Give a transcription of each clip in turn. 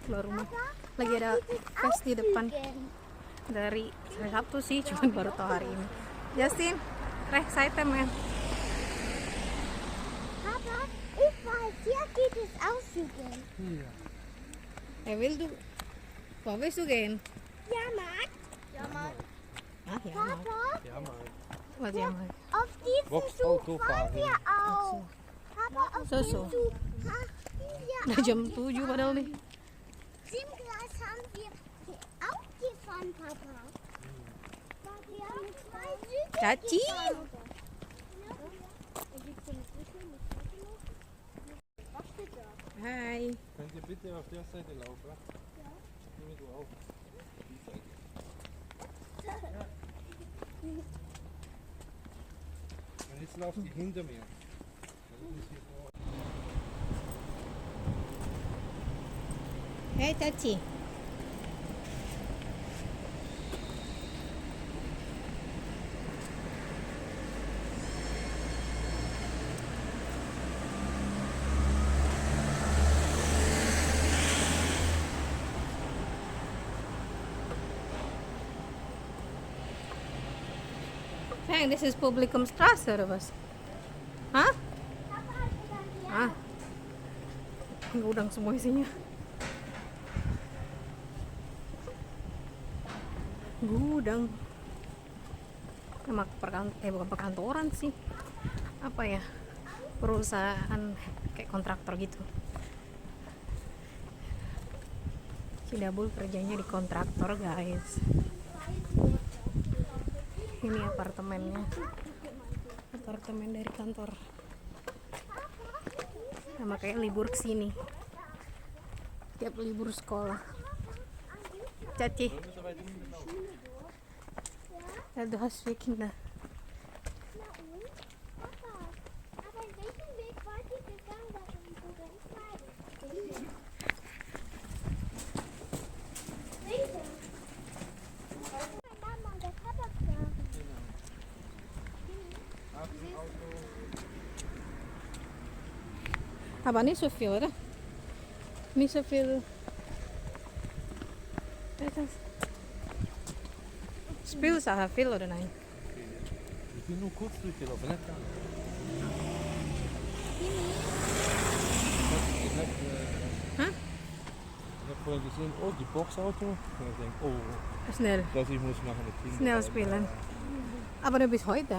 keluar rumah. Lagi ada fest di depan. Dari hari Sabtu sih, cuman baru tahu hari ini. Justin, excited man. Papa, ich weiß, hier geht es aussuchen. Hier. Will du? Wo willst du gehen? Ja, Marc. Ja, Marc. Ah ja, Papa, Ja, mal. was ja mal. auf diesen Boxauto Zug fahren wir auch. Papa, auf So, so. den Zug fahren wir Udah jam 7 padahal nih. Simglas haben wir auch gefahren, Papa. Wir haben 2 Züge Caci. gefahren. Hai. Könnt ihr bitte auf der Seite laufen? Ja. Nimm du auch. Die Seite. Ja. Und jetzt lauft ihr hinter mir. Das ist hier vor. Hey Caci. Sayang, this is Publikumstraße oder was? Hah? Ah. Gudang semua isinya. Gudang. Nama bukan perkantoran sih. Apa ya? Perusahaan kayak kontraktor gitu. Cidabul kerjanya di kontraktor, guys. Ini apartemennya. Apartemen dari kantor. Nah, makanya libur kesini. Tiap libur sekolah. Caci. Ja, du hast vier Kinder. Papa, aber in welchem Weg wollt ihr gegangen, dass wir so ganz weit sind? Linke. Mama, der Papa fahren. Aber nicht so viel, oder? Nicht so viel. Speelsachen viel oder nein? Ich bin nur kurz durchgelaufen, nicht ganz. Ich hab vorher gesehen, oh, die Boxauto. Und ich denke, oh, Schnell. das ich muss machen mit Kindern. Schnell spielen. Aber nur bis heute.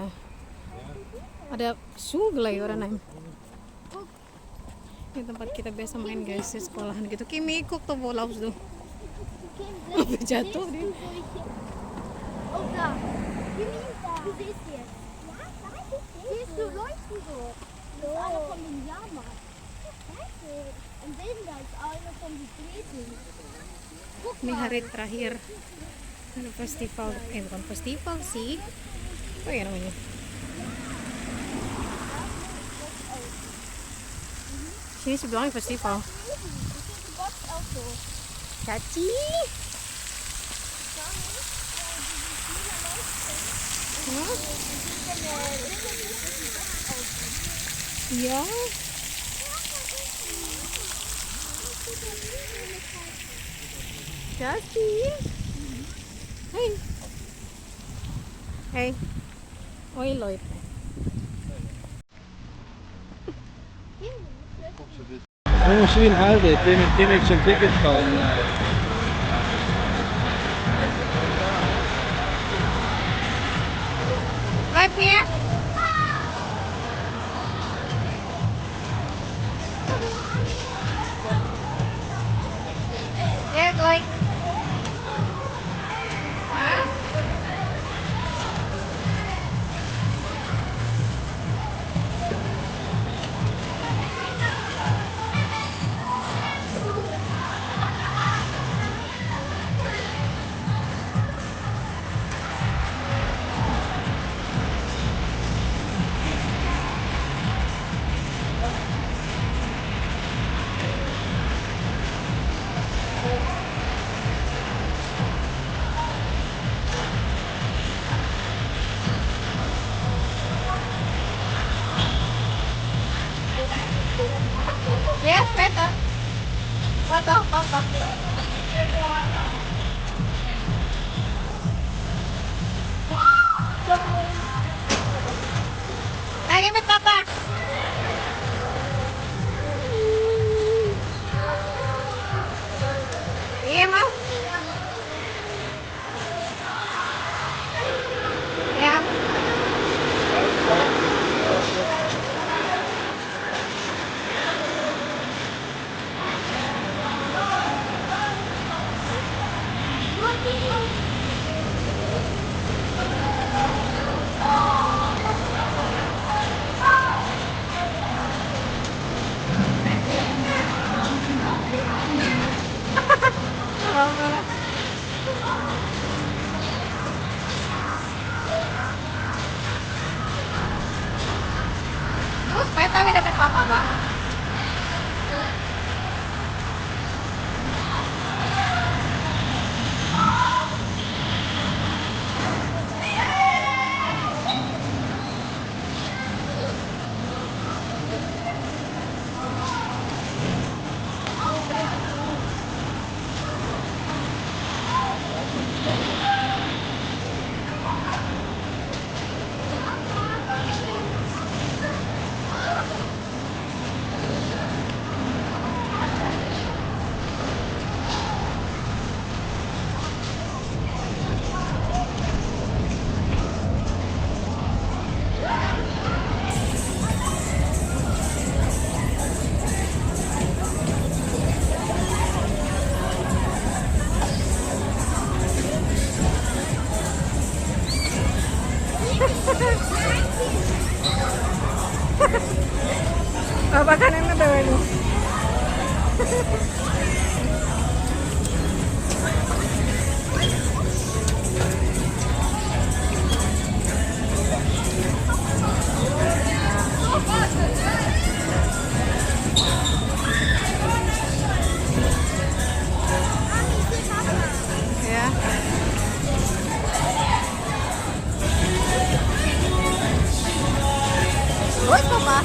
Ada suglai oder nein? Ini tempat kita biasa main guys di sekolahan gitu. Kimi ikut tuh bola tuh. Apa jatuh dia? Oh, da. Du siehst jetzt. Ja, da ist es. Siehst du, leuchten so. Das ist einer von den Jahrmarkt. Scheiße. Im Wilden, da ist einer von den Gräten. Guck Ini mal. hari terakhir ada festival, bukan festival sih. Apa ya namanya? Sini sebelahnya festival. Das ist ein Boxauto. Caci. Hah? Iya. Caci. Hey. Hey. Oi Leute. Oh, schön Albert, dem ich schon Ticket kaufen. Bleib hier. Ja, gleich. Terus, peta dapat papa ba? Apa kanan na daw ano? Ya. Woi, papa.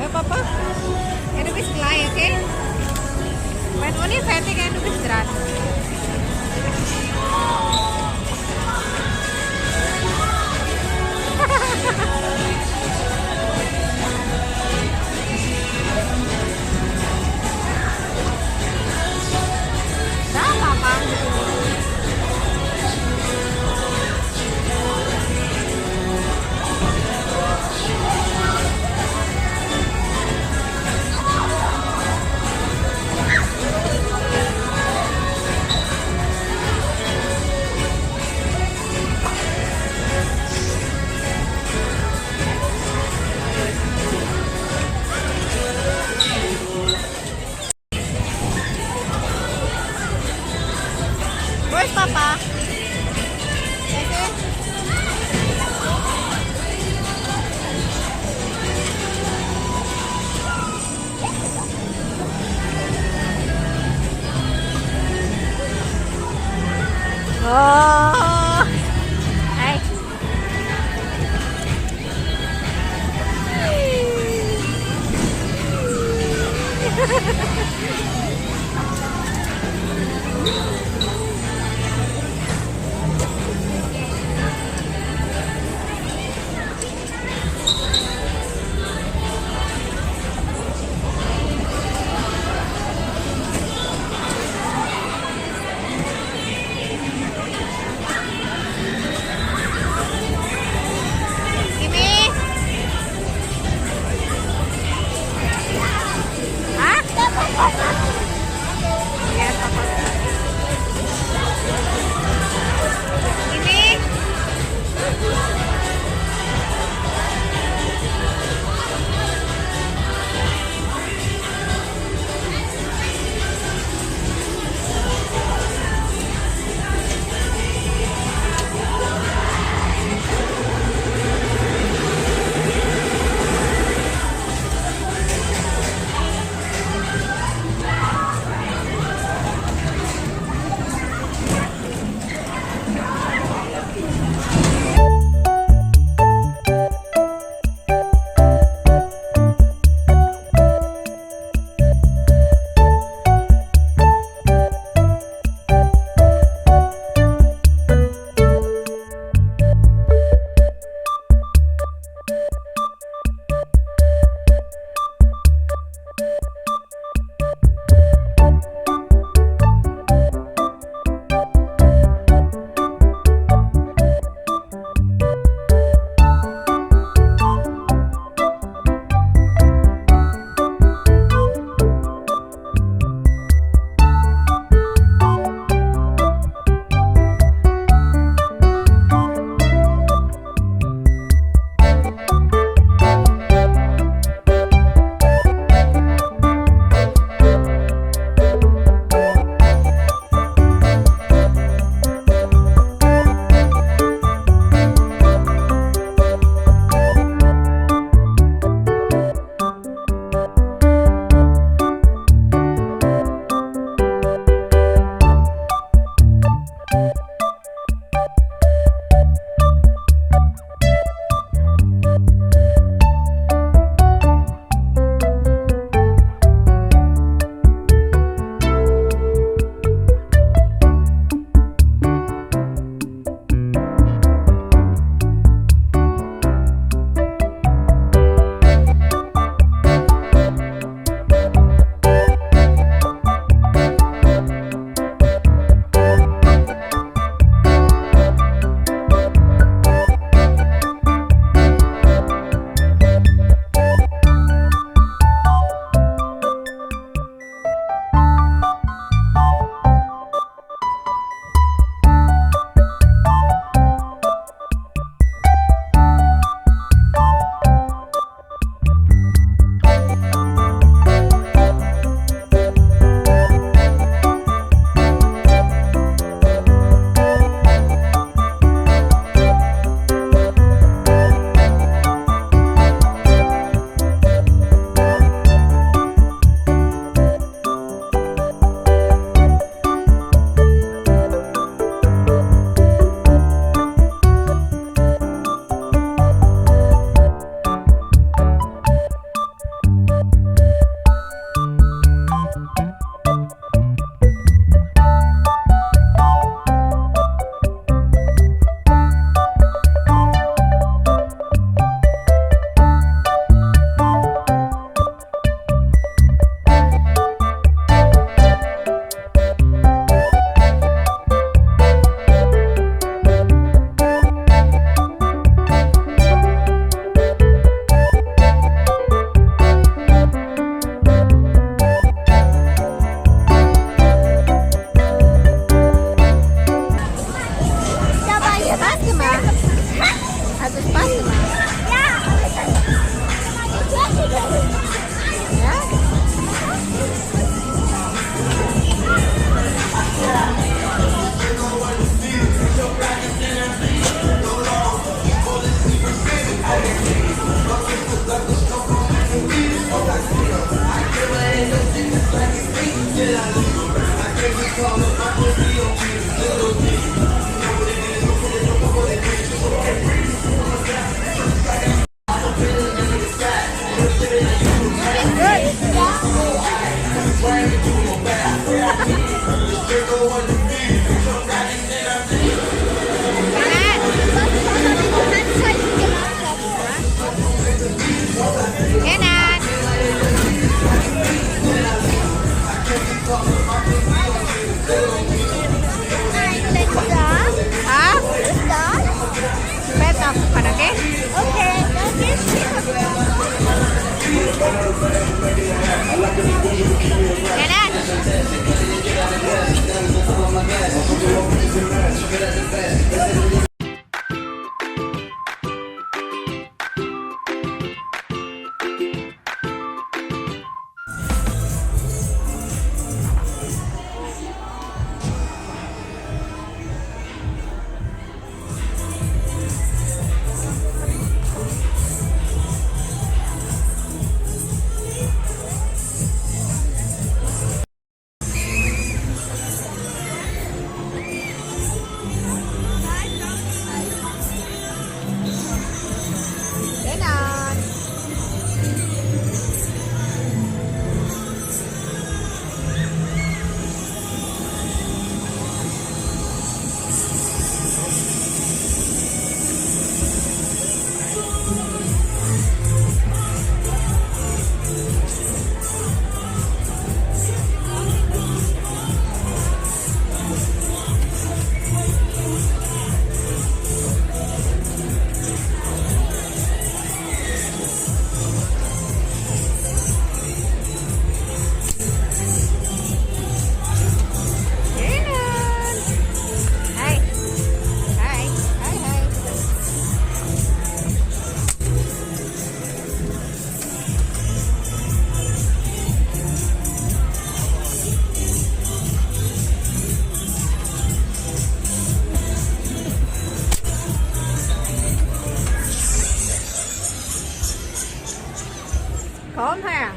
Papa, eno bis klay, okay? When only fatty can do bis dran. Dah papa. Where's Papa? Oh, hey. Enak. Hah? Petok, pada ke? Okay, das ist Enak. Enak. Enak. Hai. Hai. Hai, hai. Kom her.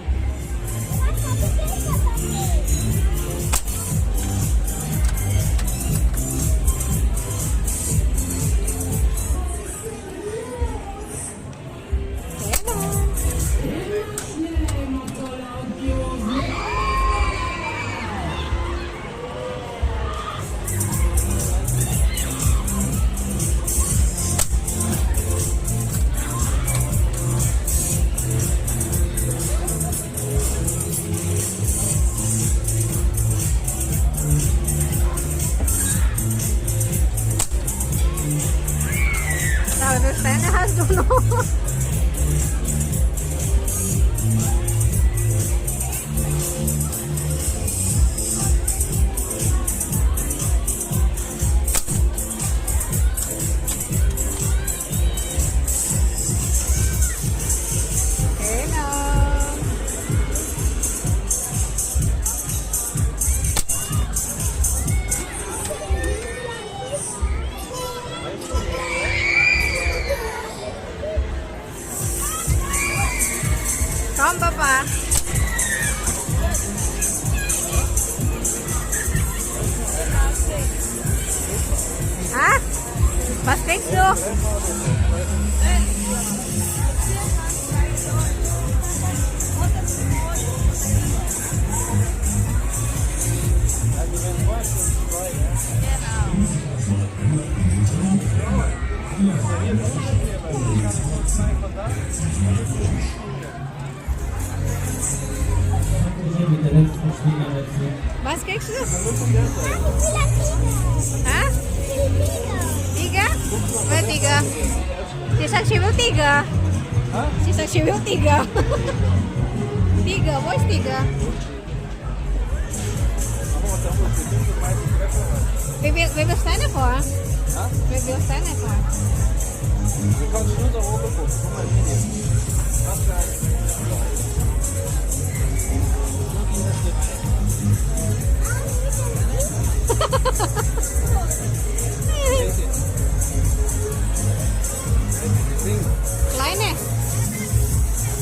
Nou, we zijn er haast doen nog. Enak. Kom, papa. Hah? Was kriegst du? Was kriegst du? Hah? 3? Wat 3? Si Saksi wil 3. Si Saksi wil 3. 3, wo ist 3? Wie viel ist deine vor? Wie viel ist deine vor? Du kannst nur da oben gucken. Guck mal hier. Was für ein... Kleine.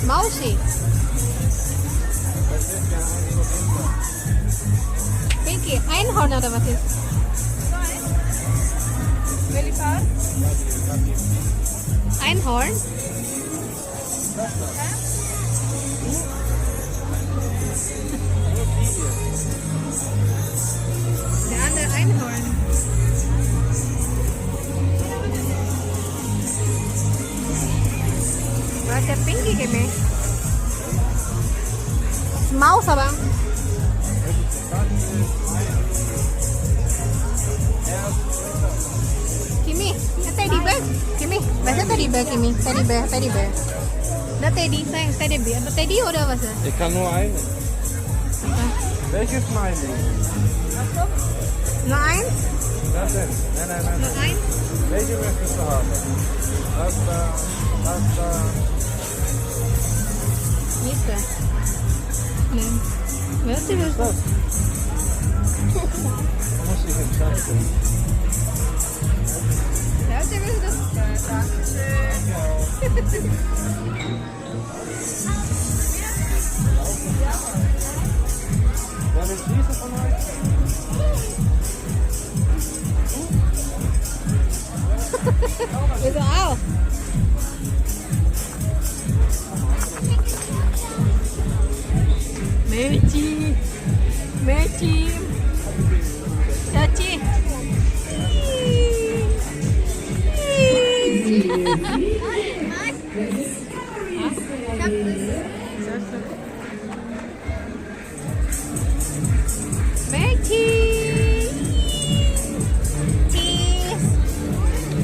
Mausi. Das ist ja eigentlich Einhorn oder was ist? Elefant? Einhorn? Der andere Einhorn. Was der Pinky gemäht? Maus aber. Kimi, a teddy bear. Kimi, was ist teddy bear, Kimi? Teddy bear, teddy bear. Ada teddy, sayang, teddy bear. Ada teddy oder was? Ich kann nur eine. Welches meine ich? Nur eins? Das denn? Nein. Nur eins? Welche möchtest du haben? Das da, das da. Gitu. Nih. Berarti Das. Da muss ich entscheiden. berarti das. Wollen wir diese von euch? Itu auch. Meci. Meci. Caci. Meci. Cheese.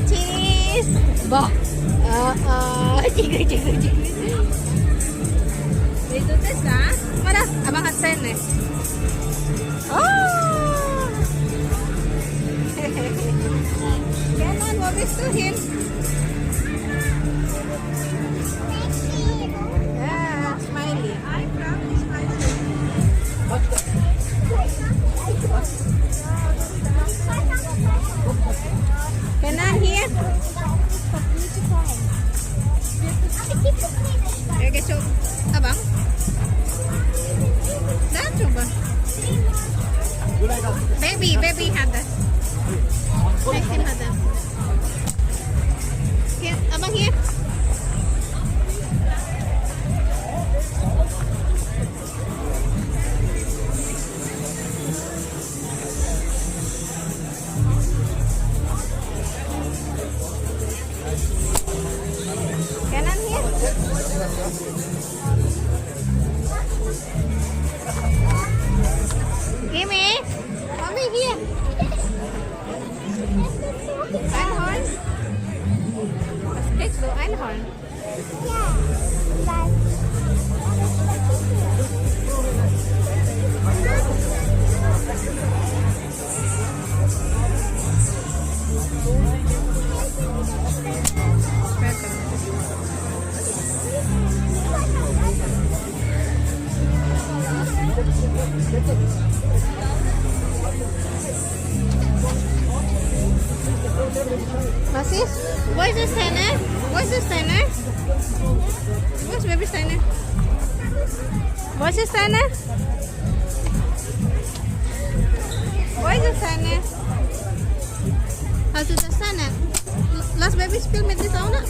Cheese. Bah. Cigu. Itu tes ah. Mana? Abang Hasan nih. Oh. Kenan, wo bist du hin? Ja, Smiley. Kenan hier? Ya, geco. Abang? Dah coba. Baby ada. Maxim ada. Here, abang here. Kanan here. Gimme. Mommy here. Einhorn. Was kriegst du? Einhorn. Was ist? Wo ist das deine? Wo ist das deine? Wo ist Babys deine? Wo ist das deine? Wo ist das deine? Hast du das deine? Lass Baby spielen mit dieser Sauna.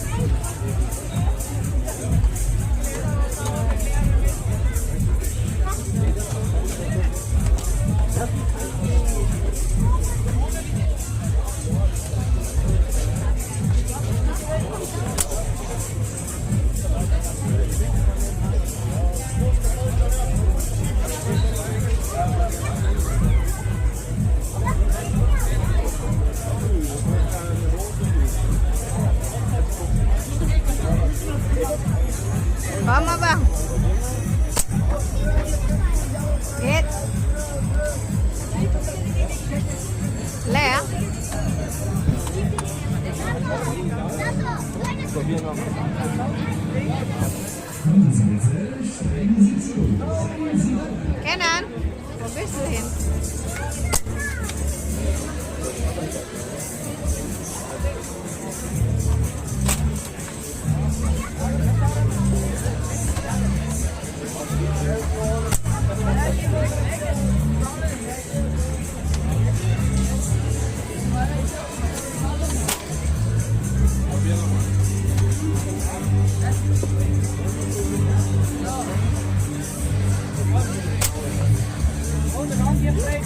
Good.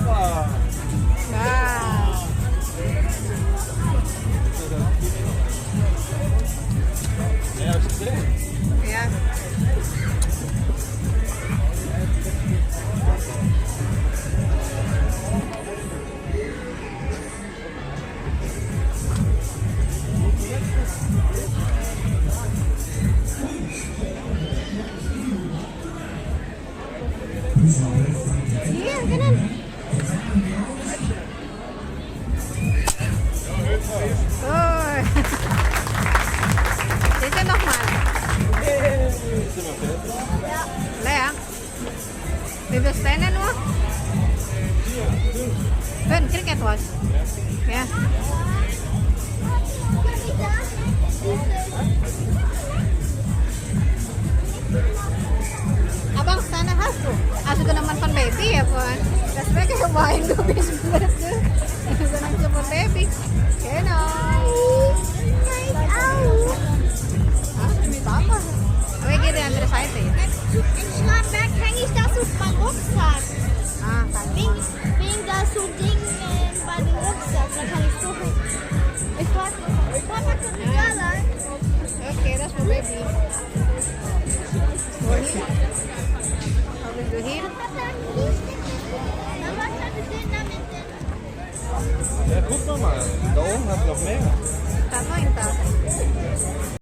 Wow. Yeah. Iya, kanan. Oh. Sicher nochmal. Leer. Wie willst du denn nur? 5, krieg etwas. Ja. Abang, sana hast du. Also du naman von Baby ya, Puan. Das wäre gemein, du bist blöd. Du naman von Baby. Genau. Ah, mit Papa. Aber ich gehe die andere Seite jetzt. In Schramberg hänge ich das auf meinen Rucksack. Ah, danke. Wegen da so Ding bei dem Rucksack. Da kann ich so hin. Ich frage, Papa, kann ich da sein? Okay, das war Baby. Wohin? Wo bist du hin? Papa, hier steht Mama, kann ich den damit denn? Ja, guck mal. Da oben hat noch mehr. Da noch ein Tag.